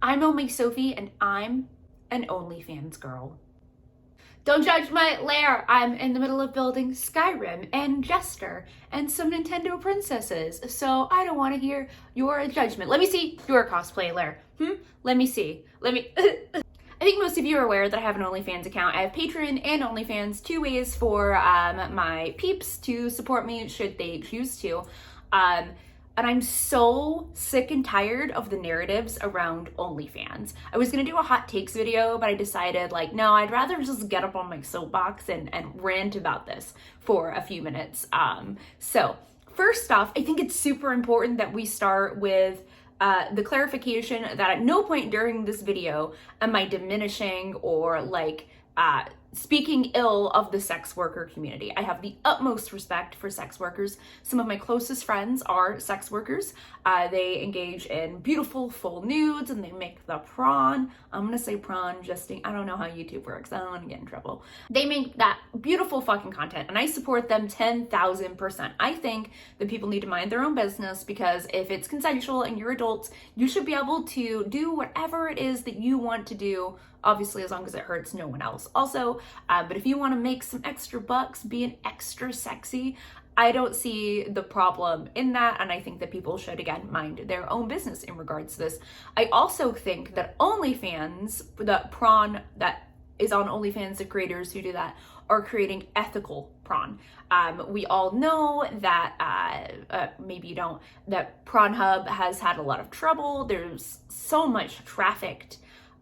I'm Only Sophie, and I'm an OnlyFans girl. Don't judge my lair. I'm in the middle of building Skyrim and Jester and some Nintendo princesses, so I don't want to hear your judgment. Let me see your cosplay lair. Let me see. I think most of you are aware that I have an OnlyFans account. I have Patreon and OnlyFans, two ways for my peeps to support me should they choose to. And I'm so sick and tired of the narratives around OnlyFans. I was gonna do a hot takes video, but I decided no, I'd rather just get up on my soapbox and rant about this for a few minutes. So first off, I think it's super important that we start with the clarification that at no point during this video am I diminishing or speaking ill of the sex worker community. I have the utmost respect for sex workers. Some of my closest friends are sex workers. They engage in beautiful full nudes and they make the prawn. I'm gonna say prawn justing. I don't know how YouTube works. I don't want to get in trouble. They make that beautiful fucking content and I support them 10,000%. I think that people need to mind their own business because if it's consensual and you're adults, you should be able to do whatever it is that you want to do, obviously as long as it hurts no one else. Also, but if you want to make some extra bucks being extra sexy, I don't see the problem in that, and I think that people should, again, mind their own business in regards to this. I also think that OnlyFans, the prawn that is on OnlyFans, the creators who do that, are creating ethical prawn. We all know that, maybe you don't, that Pornhub has had a lot of trouble. There's so much trafficked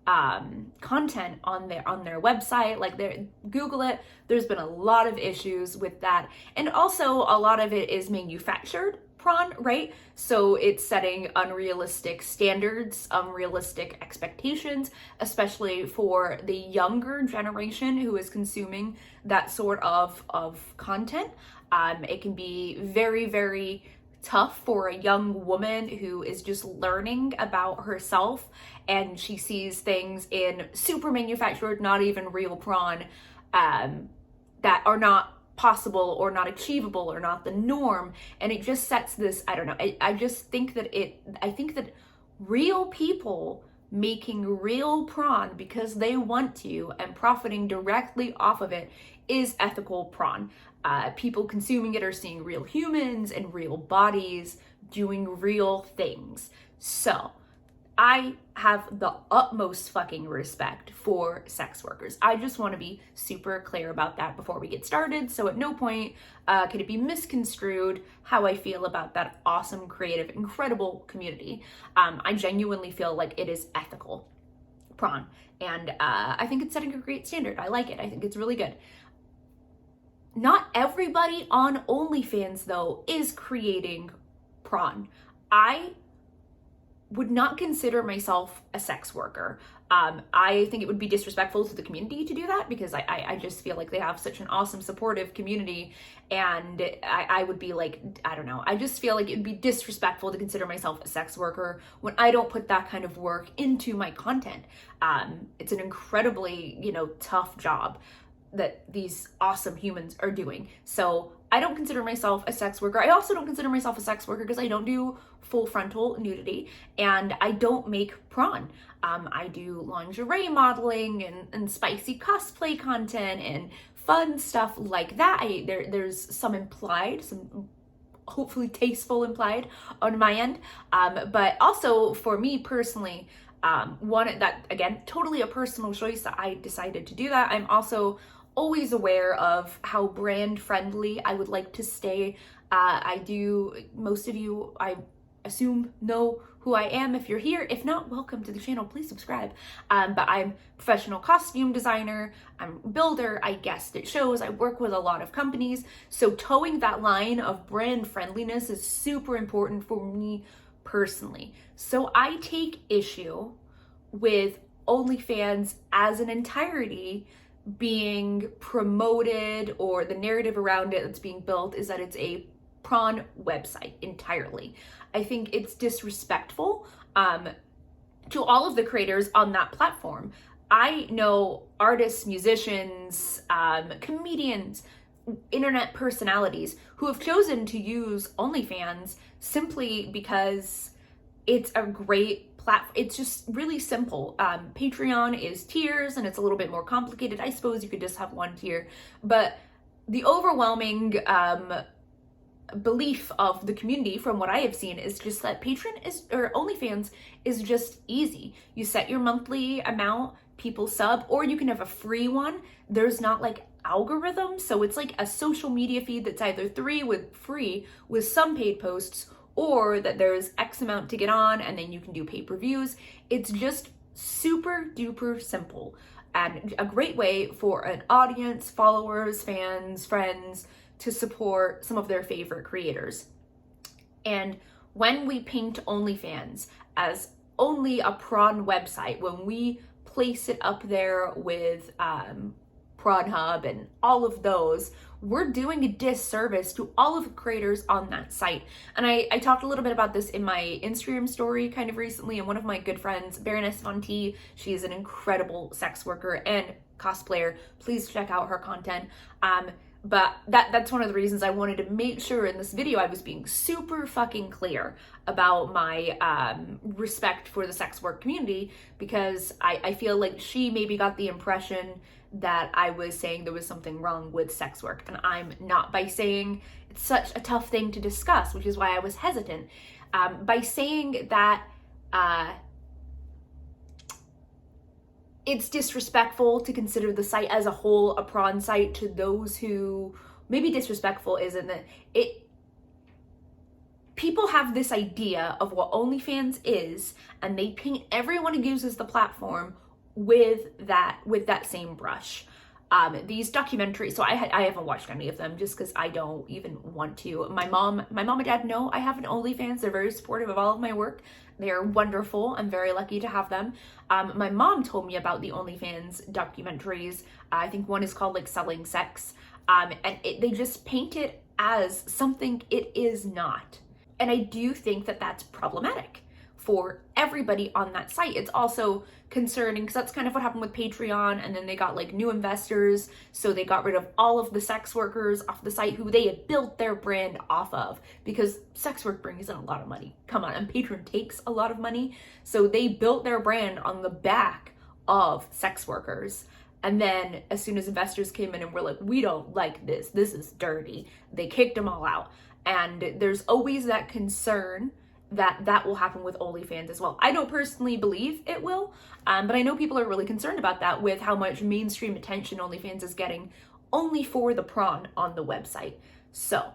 content on their website. Google it. There's been a lot of issues with that, and also a lot of it is manufactured prawn, right? So it's setting unrealistic standards, unrealistic expectations, especially for the younger generation who is consuming that sort of content. It can be very, very tough for a young woman who is just learning about herself and she sees things in super manufactured, not even real prawn, that are not possible or not achievable or not the norm, and it just sets this, I don't know, I just think that I think that real people making real prawn because they want to and profiting directly off of it is ethical prawn. People consuming it are seeing real humans and real bodies doing real things. So I have the utmost fucking respect for sex workers. I just want to be super clear about that before we get started. So at no point could it be misconstrued how I feel about that awesome, creative, incredible community. I genuinely feel like it is ethical prawn. And I think it's setting a great standard. I like it. I think it's really good. Not everybody on OnlyFans, though, is creating prawn. I would not consider myself a sex worker. I think it would be disrespectful to the community to do that because I just feel like they have such an awesome, supportive community, and I would be I don't know, I just feel like it would be disrespectful to consider myself a sex worker when I don't put that kind of work into my content. It's an incredibly, tough job that these awesome humans are doing. So I don't consider myself a sex worker. I also don't consider myself a sex worker because I don't do full frontal nudity and I don't make prawn. I do lingerie modeling and spicy cosplay content and fun stuff like that. There's some implied, some hopefully tasteful implied on my end. But also for me personally, one that, again, totally a personal choice that I decided to do that. I'm also always aware of how brand friendly I would like to stay. Most of you, I assume, know who I am if you're here. If not, welcome to the channel, please subscribe. But I'm professional costume designer, I'm a builder, I guest at shows, I work with a lot of companies. So towing that line of brand friendliness is super important for me personally. So I take issue with OnlyFans as an entirety being promoted, or the narrative around it that's being built is that it's a prawn website entirely. I think it's disrespectful to all of the creators on that platform. I know artists, musicians, comedians, internet personalities who have chosen to use OnlyFans simply because it's a great platform. It's just really simple. Patreon is tiers, and it's a little bit more complicated. I suppose you could just have one tier, but the overwhelming belief of the community, from what I have seen, is just that OnlyFans is just easy. You set your monthly amount, people sub, or you can have a free one. There's not like algorithms, so it's like a social media feed that's either free with some paid posts, or that there's X amount to get on and then you can do pay-per-views. It's just super duper simple and a great way for an audience, followers, fans, friends to support some of their favorite creators. And when we paint OnlyFans as only a prawn website, when we place it up there with Pornhub and all of those, we're doing a disservice to all of the creators on that site. And I talked a little bit about this in my Instagram story kind of recently, and one of my good friends, Baroness Von T, she is an incredible sex worker and cosplayer. Please check out her content. But that's one of the reasons I wanted to make sure in this video I was being super fucking clear about my respect for the sex work community, because I feel like she maybe got the impression that I was saying there was something wrong with sex work, and I'm not, by saying it's such a tough thing to discuss, which is why I was hesitant. By saying that it's disrespectful to consider the site as a whole a prawn site, to those who, maybe disrespectful isn't that people have this idea of what OnlyFans is, and they paint everyone who uses the platform with that same brush. These documentaries, so I haven't watched any of them just because I don't even want to. My mom and dad know I have an OnlyFans. They're very supportive of all of my work. They are wonderful. I'm very lucky to have them. My mom told me about the OnlyFans documentaries. I think one is called like Selling Sex. And they just paint it as something it is not. And I do think that that's problematic for everybody on that site. It's also concerning because that's kind of what happened with Patreon, and then they got like new investors, so they got rid of all of the sex workers off the site who they had built their brand off of, because sex work brings in a lot of money. Come on, and Patreon takes a lot of money, so they built their brand on the back of sex workers. And then as soon as investors came in and were like, we don't like this is dirty, they kicked them all out. And there's always that concern that will happen with OnlyFans as well. I don't personally believe it will, but I know people are really concerned about that with how much mainstream attention OnlyFans is getting only for the prawn on the website. So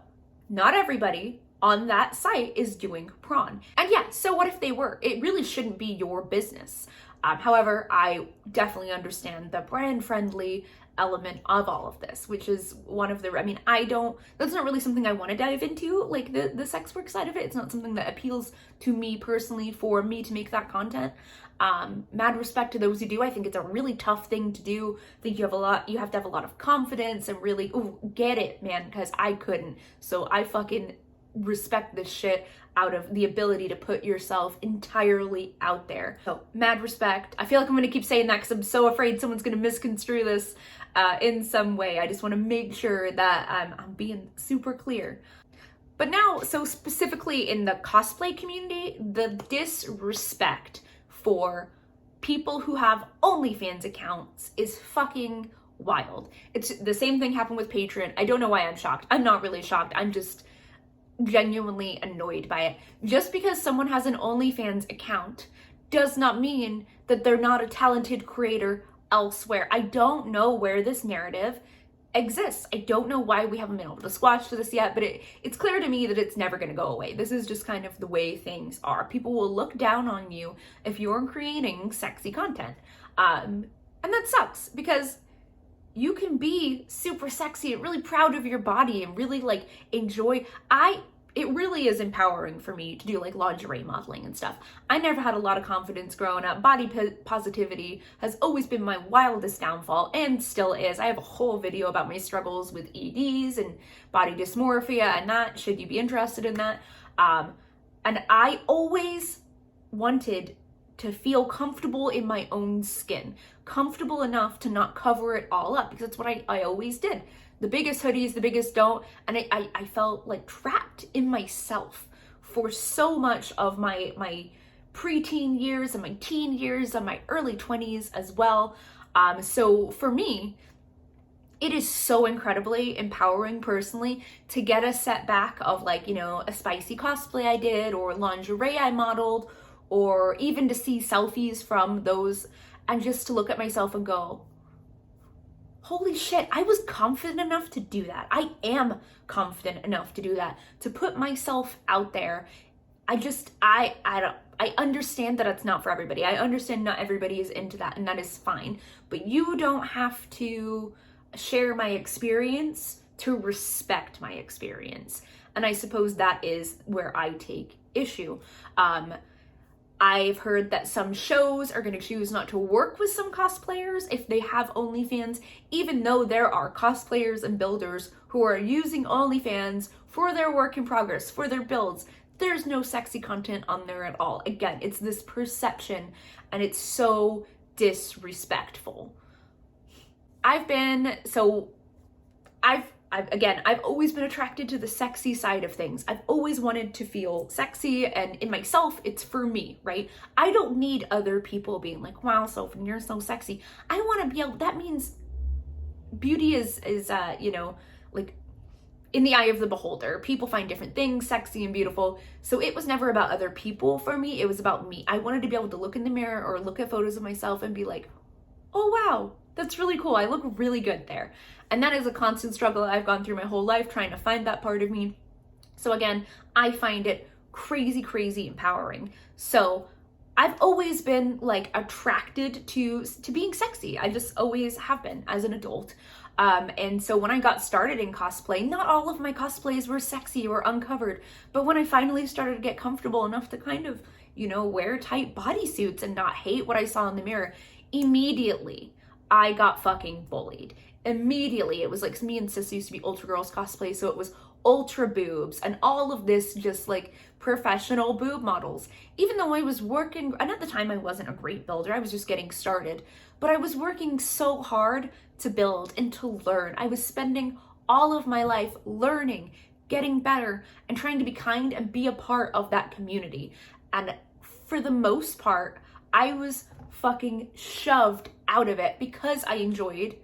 not everybody on that site is doing prawn. And yeah, so what if they were? It really shouldn't be your business. However, I definitely understand the brand friendly element of all of this, which is one of the, that's not really something I want to dive into, like the sex work side of it. It's not something that appeals to me personally for me to make that content. Mad respect to those who do. I think it's a really tough thing to do. I think you have to have a lot of confidence and really get it, man, because I couldn't. So I fucking respect this shit out of the ability to put yourself entirely out there. So mad respect. I feel like I'm gonna keep saying that because I'm so afraid someone's gonna misconstrue this in some way. I just want to make sure that I'm being super clear. But now, so specifically in the cosplay community, the disrespect for people who have OnlyFans accounts is fucking wild. It's the same thing happened with Patreon. I don't know why I'm shocked. I'm not really shocked. I'm just genuinely annoyed by it. Just because someone has an OnlyFans account does not mean that they're not a talented creator elsewhere. I don't know where this narrative exists. I don't know why we haven't been able to squash this yet, but it's clear to me that it's never going to go away. This is just kind of the way things are. People will look down on you if you're creating sexy content. And that sucks, because you can be super sexy and really proud of your body and really like enjoy. It really is empowering for me to do like lingerie modeling and stuff. I never had a lot of confidence growing up. Body positivity has always been my wildest downfall, and still is. I have a whole video about my struggles with EDs and body dysmorphia and that, should you be interested in that. And I always wanted to feel comfortable in my own skin, comfortable enough to not cover it all up, because that's what I always did. The biggest hoodies, the biggest don't, and I felt like trapped in myself for so much of my preteen years and my teen years and my early 20s as well. So for me, it is so incredibly empowering personally to get a setback of like, you know, a spicy cosplay I did or lingerie I modeled, or even to see selfies from those and just to look at myself and go, holy shit, I was confident enough to do that. I am confident enough to do that, to put myself out there. I understand that it's not for everybody. I understand not everybody is into that, and that is fine. But you don't have to share my experience to respect my experience. And I suppose that is where I take issue. I've heard that some shows are going to choose not to work with some cosplayers if they have OnlyFans, even though there are cosplayers and builders who are using OnlyFans for their work in progress, for their builds. There's no sexy content on there at all. Again, it's this perception, and it's so disrespectful. I've always been attracted to the sexy side of things. I've always wanted to feel sexy, and in myself, it's for me, right? I don't need other people being like, wow, Sophie, you're so sexy. I want to be able, that means beauty is you know, like in the eye of the beholder. People find different things sexy and beautiful. So it was never about other people for me. It was about me. I wanted to be able to look in the mirror or look at photos of myself and be like, oh, wow, that's really cool. I look really good there. And that is a constant struggle I've gone through my whole life, trying to find that part of me. So again, I find it crazy, crazy empowering. So I've always been like attracted to being sexy. I just always have been as an adult. And so when I got started in cosplay, not all of my cosplays were sexy or uncovered, but when I finally started to get comfortable enough to kind of, you know, wear tight bodysuits and not hate what I saw in the mirror, immediately I got fucking bullied. Immediately, it was like, me and sis used to be Ultra Girls cosplay, so it was ultra boobs and all of this just like professional boob models. Even though I was working, and at the time I wasn't a great builder, I was just getting started, but I was working so hard to build and to learn. I was spending all of my life learning, getting better, and trying to be kind and be a part of that community. And for the most part, I was fucking shoved out of it because I enjoyed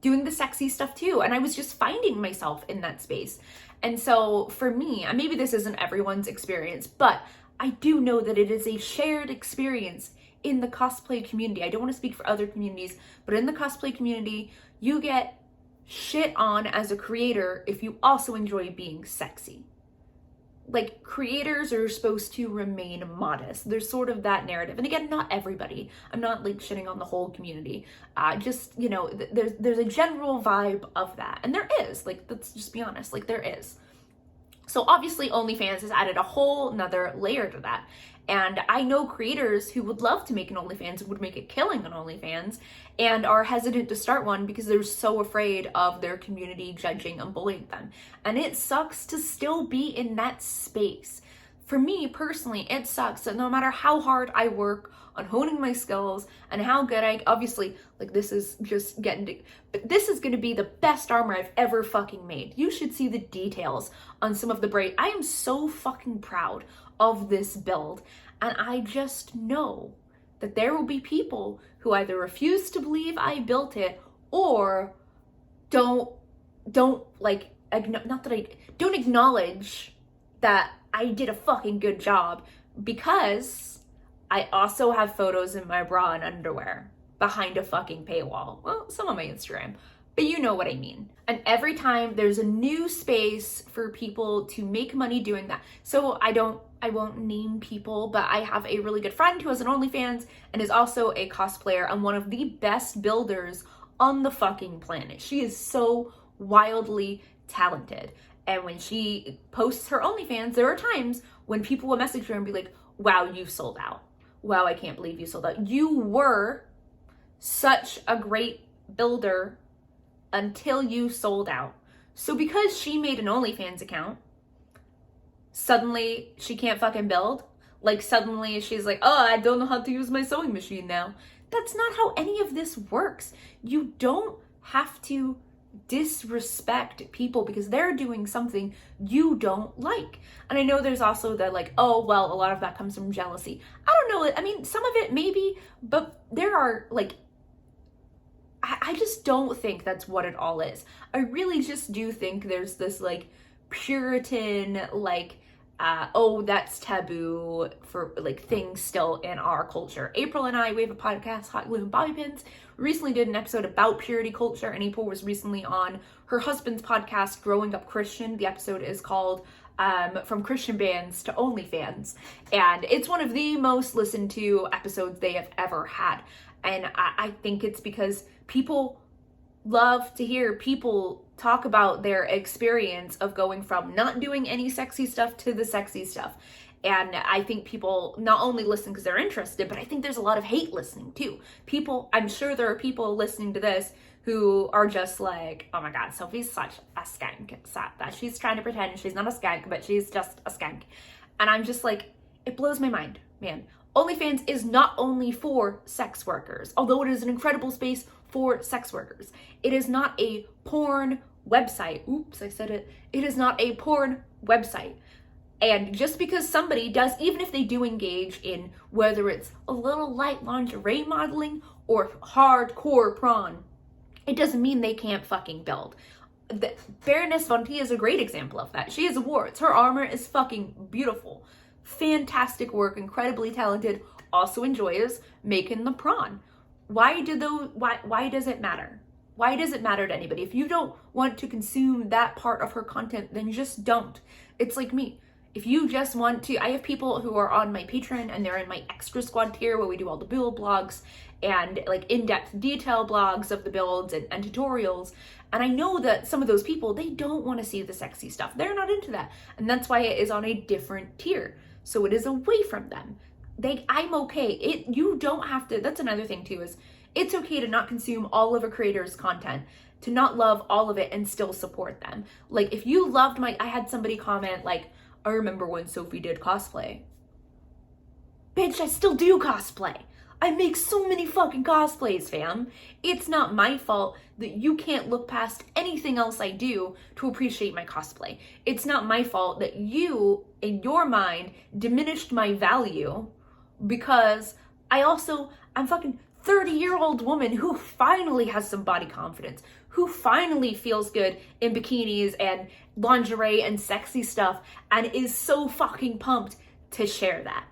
doing the sexy stuff too. And I was just finding myself in that space. And so for me, and maybe this isn't everyone's experience, but I do know that it is a shared experience in the cosplay community. I don't want to speak for other communities, but in the cosplay community, you get shit on as a creator if you also enjoy being sexy. Like, creators are supposed to remain modest. There's sort of that narrative. And again, not everybody. I'm not like shitting on the whole community. Just, you know, there's a general vibe of that. And there is, like, let's just be honest, like there is. So obviously OnlyFans has added a whole nother layer to that. And I know creators who would love to make an OnlyFans, would make a killing on OnlyFans, and are hesitant to start one because they're so afraid of their community judging and bullying them. And it sucks to still be in that space. For me personally, it sucks that no matter how hard I work on honing my skills and how good obviously, like, this is just getting to, but this is going to be the best armor I've ever fucking made. You should see the details on some of the braid. I am so fucking proud of this build, and I just know that there will be people who either refuse to believe I built it or don't acknowledge that I did a fucking good job, because I also have photos in my bra and underwear behind a fucking paywall. Well, some on my Instagram, but you know what I mean. And every time there's a new space for people to make money doing that. So I won't name people, but I have a really good friend who has an OnlyFans and is also a cosplayer and one of the best builders on the fucking planet. She is so wildly talented. And when she posts her OnlyFans, there are times when people will message her and be like, wow, you sold out. Wow, I can't believe you sold out. You were such a great builder until you sold out. So because she made an OnlyFans account, suddenly she can't fucking build? Like, suddenly she's like, oh, I don't know how to use my sewing machine now. That's not how any of this works. You don't have to disrespect people because they're doing something you don't like. And I know there's also the like, oh, well, a lot of that comes from jealousy. I don't know. I mean, some of it maybe, but there are like, I just don't think that's what it all is. I really just do think there's this like Puritan, like, oh, that's taboo for like things still in our culture. April and I, we have a podcast, Hot Glue and Bobby Pins, recently did an episode about purity culture, and April was recently on her husband's podcast, Growing Up Christian. The episode is called From Christian Bands to OnlyFans, and it's one of the most listened to episodes they have ever had. And I think it's because people love to hear people talk about their experience of going from not doing any sexy stuff to the sexy stuff. And I think people not only listen because they're interested, but I think there's a lot of hate listening too. People, I'm sure there are people listening to this who are just like, oh my God, Sophie's such a skank. That she's trying to pretend she's not a skank, but she's just a skank. And I'm just like, it blows my mind, man. OnlyFans is not only for sex workers, although it is an incredible space for sex workers. It is not a porn website. Oops, I said it. It is not a porn website. And just because somebody does, even if they do engage in whether it's a little light lingerie modeling or hardcore prawn, it doesn't mean they can't fucking build. The Baroness Von T is a great example of that. She has awards. Her armor is fucking beautiful. Fantastic work, incredibly talented, also enjoys making the prawn. Why does it matter? Why does it matter to anybody? If you don't want to consume that part of her content, then just don't. It's like me. If you just want to, I have people who are on my Patreon and they're in my extra squad tier where we do all the build blogs and like in-depth detail blogs of the builds and tutorials. And I know that some of those people, they don't want to see the sexy stuff. They're not into that. And that's why it is on a different tier. So it is away from them. I'm okay. You don't have to, that's another thing too, is it's okay to not consume all of a creator's content, to not love all of it and still support them. Like if you loved I had somebody comment like, I remember when Sophie did cosplay. Bitch, I still do cosplay. I make so many fucking cosplays, fam. It's not my fault that you can't look past anything else I do to appreciate my cosplay. It's not my fault that you, in your mind, diminished my value because I'm fucking 30-year-old woman who finally has some body confidence, who finally feels good in bikinis and lingerie and sexy stuff and is so fucking pumped to share that.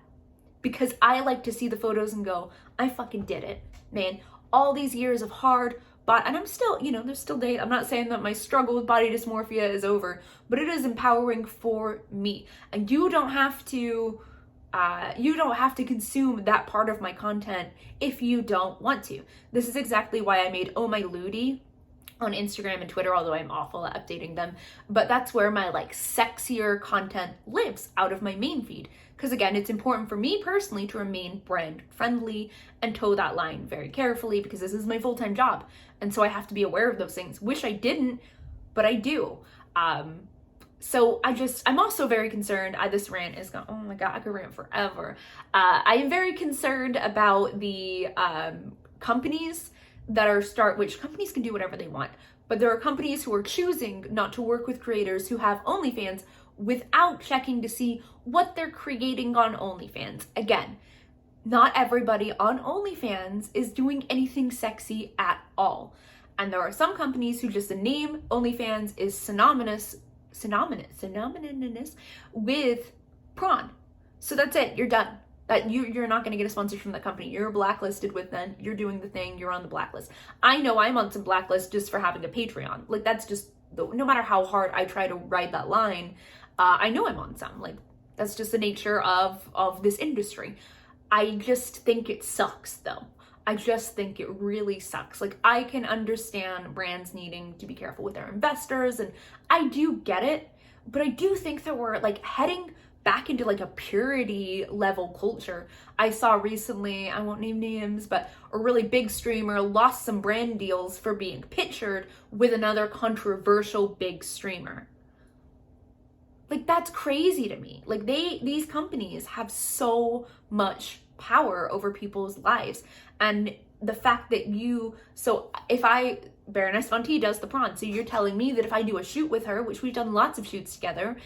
Because I like to see the photos and go, I fucking did it, man. All these years of hard, and I'm still, there's still days. I'm not saying that my struggle with body dysmorphia is over, but it is empowering for me. And you don't have to consume that part of my content if you don't want to. This is exactly why I made Oh My Ludi on Instagram and Twitter, although I'm awful at updating them. But that's where my like sexier content lives, out of my main feed. Because again, it's important for me personally to remain brand friendly and toe that line very carefully because this is my full-time job. And so I have to be aware of those things. Wish I didn't, but I do. So I'm also very concerned. This rant is going, oh my God, I could rant forever. I am very concerned about the companies that which companies can do whatever they want, but there are companies who are choosing not to work with creators who have OnlyFans without checking to see what they're creating on OnlyFans. Again, not everybody on OnlyFans is doing anything sexy at all. And there are some companies who just the name OnlyFans is synonymous with prawn. So that's it, you're done. You're not going to get a sponsorship from that company. You're blacklisted with them. You're doing the thing. You're on the blacklist. I know I'm on some blacklist just for having a Patreon. Like that's just, no matter how hard I try to ride that line, I know I'm on some. Like that's just the nature of this industry. I just think it sucks though. I just think it really sucks. Like I can understand brands needing to be careful with their investors and I do get it, but I do think that we're like heading back into like a purity level culture. I saw recently, I won't name names, but a really big streamer lost some brand deals for being pictured with another controversial big streamer. Like that's crazy to me. Like these companies have so much power over people's lives. And the fact that Baroness Von T does the prawn, so you're telling me that if I do a shoot with her, which we've done lots of shoots together,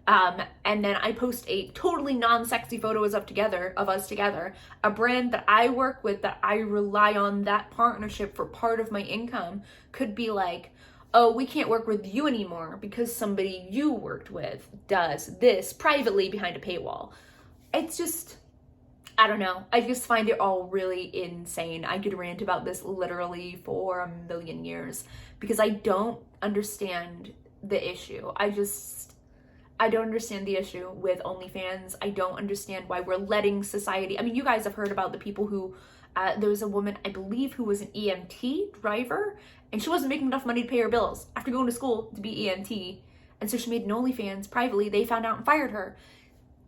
and then I post a totally non-sexy photo of us together, a brand that I work with, that I rely on that partnership for part of my income, could be like, oh, we can't work with you anymore because somebody you worked with does this privately behind a paywall. It's just, I don't know. I just find it all really insane. I could rant about this literally for a million years because I don't understand the issue. I don't understand the issue with OnlyFans. I don't understand why we're letting society. I mean, you guys have heard about the people who, there was a woman, I believe, who was an EMT driver, and she wasn't making enough money to pay her bills after going to school to be EMT. And so she made an OnlyFans privately. They found out and fired her.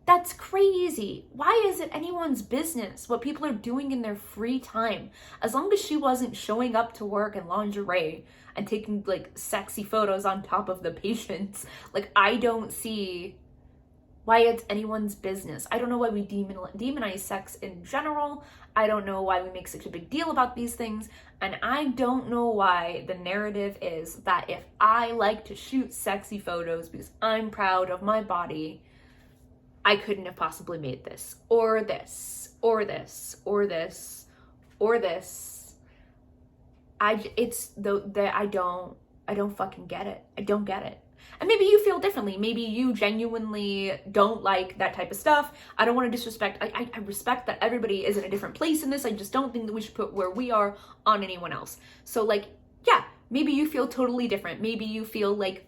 That's crazy. Why is it anyone's business what people are doing in their free time? As long as she wasn't showing up to work in lingerie and taking like sexy photos on top of the patients, like I don't see why it's anyone's business. I don't know why we demonize sex in general. I don't know why we make such a big deal about these things. And I don't know why the narrative is that if I like to shoot sexy photos because I'm proud of my body, I couldn't have possibly made this, or this, or this, or this, or this. I don't fucking get it. I don't get it. And maybe you feel differently. Maybe you genuinely don't like that type of stuff. I don't want to disrespect. I respect that everybody is in a different place in this. I just don't think that we should put where we are on anyone else. So like, yeah, maybe you feel totally different. Maybe you feel like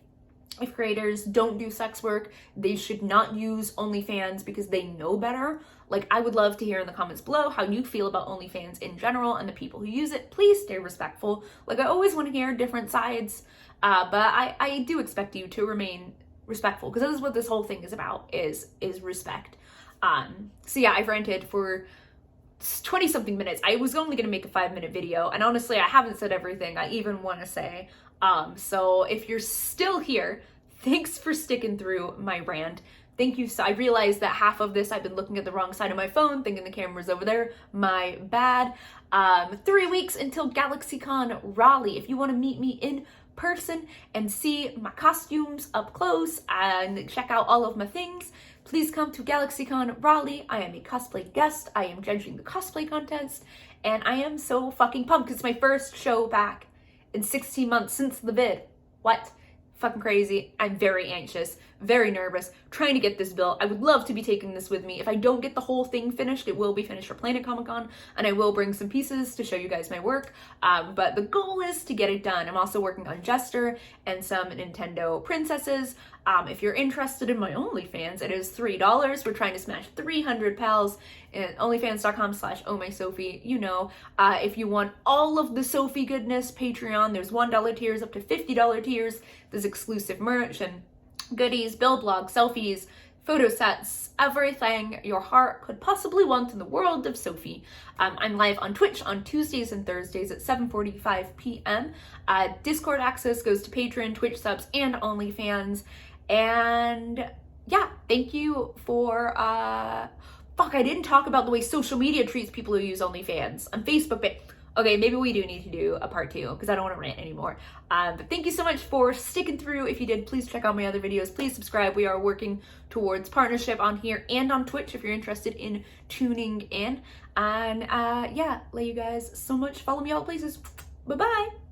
if creators don't do sex work, they should not use OnlyFans because they know better. Like, I would love to hear in the comments below how you feel about OnlyFans in general and the people who use it. Please stay respectful. Like, I always want to hear different sides, but I do expect you to remain respectful because this is what this whole thing is about, is respect. So yeah, I've ranted for 20 something minutes. I was only gonna make a 5-minute video, and honestly, I haven't said everything I even want to say. So if you're still here, thanks for sticking through my rant. Thank you. So I realized that half of this I've been looking at the wrong side of my phone, thinking the camera's over there. My bad. 3 weeks until GalaxyCon Raleigh. If you want to meet me in person and see my costumes up close and check out all of my things, please come to GalaxyCon Raleigh. I am a cosplay guest. I am judging the cosplay contest, and I am so fucking pumped because it's my first show back in 16 months since the vid. What? Fucking crazy. I'm very anxious, very nervous, trying to get this built. I would love to be taking this with me. If I don't get the whole thing finished, it will be finished for Planet Comic Con, and I will bring some pieces to show you guys my work. But the goal is to get it done. I'm also working on Jester and some Nintendo princesses. If you're interested in my OnlyFans, it is $3. We're trying to smash 300 pals at onlyfans.com/ohmysophie. You know, if you want all of the Sophie goodness, Patreon, there's $1 tiers up to $50 tiers. There's exclusive merch and goodies, build blog, selfies, photo sets, everything your heart could possibly want in the world of Sophie. I'm live on Twitch on Tuesdays and Thursdays at 7:45 p.m. Discord access goes to Patreon, Twitch subs, and OnlyFans. And yeah, thank you for, fuck, I didn't talk about the way social media treats people who use OnlyFans on Facebook. Okay, maybe we do need to do a part 2 because I don't want to rant anymore. But thank you so much for sticking through. If you did, please check out my other videos. Please subscribe. We are working towards partnership on here and on Twitch if you're interested in tuning in. And yeah, love you guys so much. Follow me all places. Bye-bye.